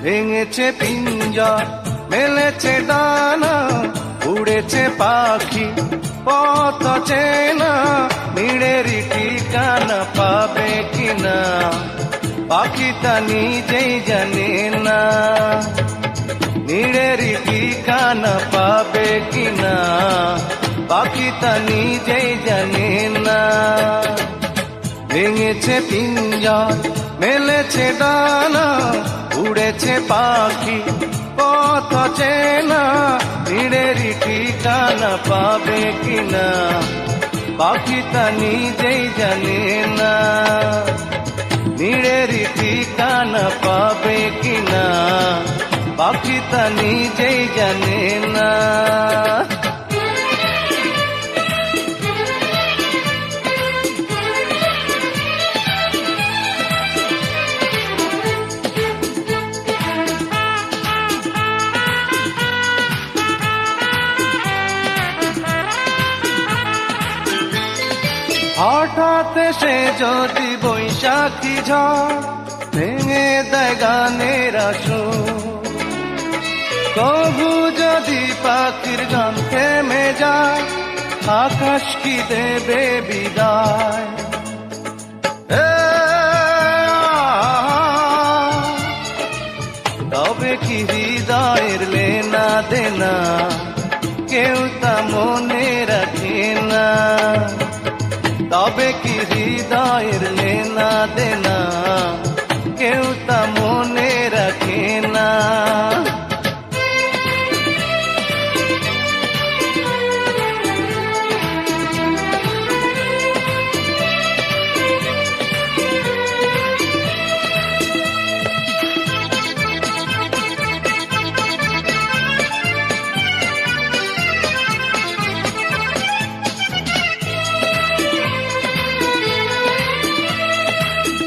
ভেঙেছে পিঞ্জর, মেলেছে ডানা, উড়েছে পাখি পথ চেনা, নিড়েরই ঠিকানা পাবে কিনা পাখিটা নিজেই জানে না। নিড়েরই ঠিকানা পাবে কিনা পাখিটা নিজেই জানে না। ভেঙেছে পিঞ্জর, মেলেছে ডানা, উড়েছে পাখি পথ চেনা, নিড়েরই ঠিকানা পাবে কিনা পাখিটা নিজেই জানে না। নিড়েরই ঠিকানা পাবে কিনা পাখিটা নিজেই জানে না। হঠাৎ সে যদি বৈশাখী ঝড় ভেঙে দেয় গানের আসর, কবু যদি পাখির গান থেমে যায় আকাশ কি দেবে বিদায়। তবে কি হৃদয়ের লেনা দেনা কেউ তা মনে রাখে না। তবে কি হৃদয়ের লেনা দেনা কেউ তা মনে রাখে না।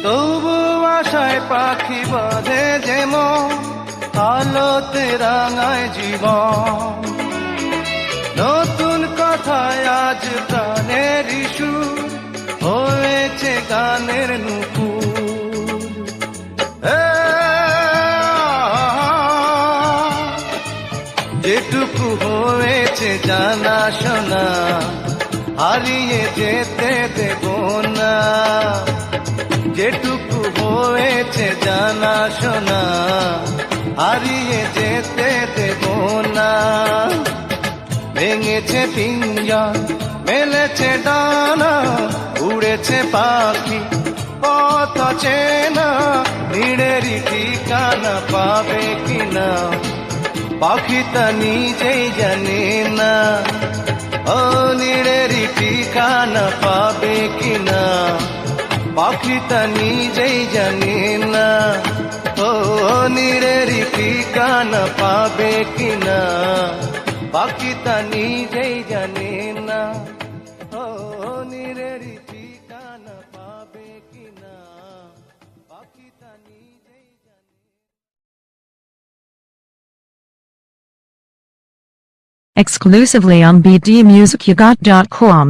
তবু আশায় পাখি বাঁধে যেমন, আলোতে রাঙায় জীবন। নতুন কথায় আজ প্রাণের সুর হয়েছে গানের নুপুর। যেটুকু হয়েছে জানা শোনা হারিয়ে যেতে দেব না। যেটুকু হয়েছে জানা শোনা হারিয়ে যেতে দেব না। ভেঙেছে পিঞ্জর, মেলেছে ডানা, উড়েছে পাখি পথ চেনা, নিড়েরই ঠিকানা পাবে কিনা পাখিটা নিজেই জানে না। ও নিড়েরই ঠিকানা পাবে কিনা পাখিটা নিজেই জানে না। ও নিড়েরই ঠিকানা পাবে কিনা পাখিটা নিজেই জানে না। ও নিড়েরই ঠিকানা পাবে কিনা পাখিটা নিজেই জানে। Exclusively on bdmusicyougot.com.